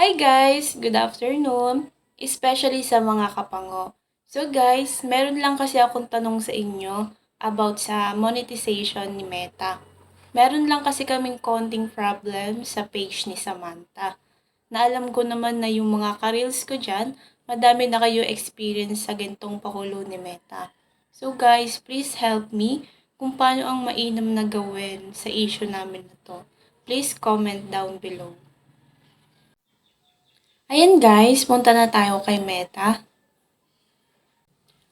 Hi guys! Good afternoon! Especially sa mga kapango. So guys, meron lang kasi akong tanong sa inyo about sa monetization ni Meta. Meron lang kasi kaming konting problem sa page ni Samantha. Na alam ko naman na yung mga ka-reels ko dyan, madami na kayo experience sa gintong pakulo ni Meta. So guys, please help me kung paano ang mainam na gawin sa issue namin na to. Please comment down below. Ayan guys, punta na tayo kay Meta.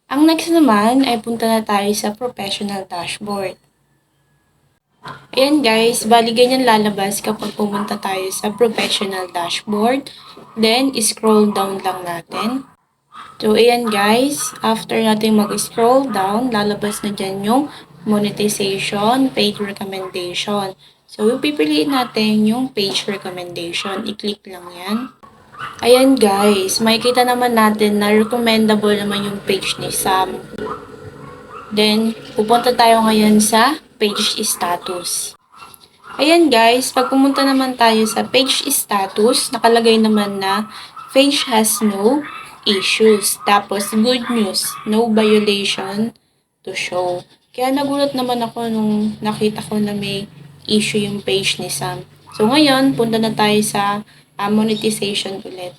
Ang next naman ay punta na tayo sa professional dashboard. Ayan guys, bali ganyan lalabas kapag pumunta tayo sa professional dashboard. Then, scroll down lang natin. So, ayan guys, after natin mag-scroll down, lalabas na dyan yung monetization, page recommendation. So, yung pipiliin natin yung page recommendation. I-click lang yan. Ayan guys, makikita naman natin na recommendable naman yung page ni Sam. Then, pupunta tayo ngayon sa page status. Ayan guys, pag pumunta naman tayo sa page status, nakalagay naman na page has no issues. Tapos, good news, no violation to show. Kaya nagulat naman ako nung nakita ko na may issue yung page ni Sam. So, ngayon, punta na tayo sa monetization ulit.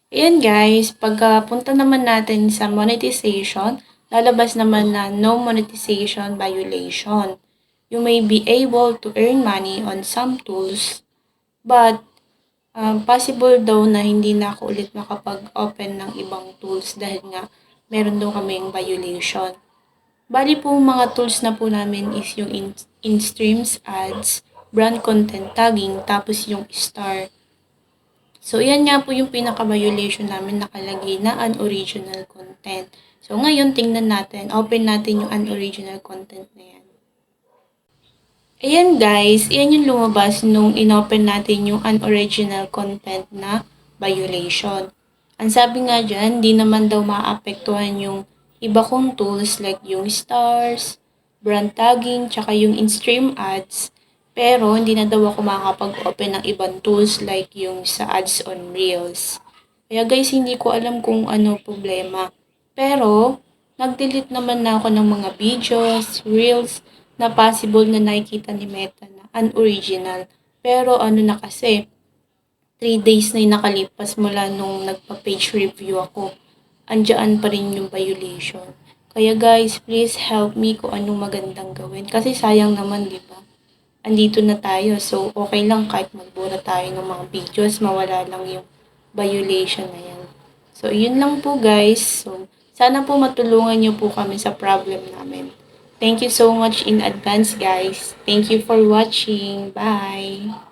Ayan guys, pagpunta naman natin sa monetization, lalabas naman na no monetization violation. You may be able to earn money on some tools, but possible daw na hindi na ako ulit makapag-open ng ibang tools dahil nga meron daw kaming violation. Bali po mga tools na po namin is yung in-streams ads, brand content tagging, tapos yung star. So, yan nga po yung pinaka-violation namin nakalagay na unoriginal content. So, ngayon, tingnan natin. Open natin yung unoriginal content na yan. Ayan guys, yan yung lumabas nung inopen natin yung unoriginal content na violation. Ang sabi nga dyan, di naman daw maapektuhan yung iba kong tools like yung stars, brand tagging, tsaka yung in-stream ads. Pero, hindi na daw ako makakapag-open ng ibang tools like yung sa ads on Reels. Kaya guys, hindi ko alam kung ano problema. Pero, nag-delete naman na ako ng mga videos, Reels, na possible na nakikita ni Meta na unoriginal. Pero ano na kasi, 3 days na yung nakalipas mula nung nagpa-page review ako. Andiyan pa rin yung violation. Kaya guys, please help me kung anong magandang gawin. Kasi sayang naman, di ba? Andito na tayo. So, okay lang kahit magbura tayo ng mga videos, mawala lang yung violation na yan. So, yun lang po guys. So, sana po matulungan niyo po kami sa problem namin. Thank you so much in advance guys. Thank you for watching. Bye!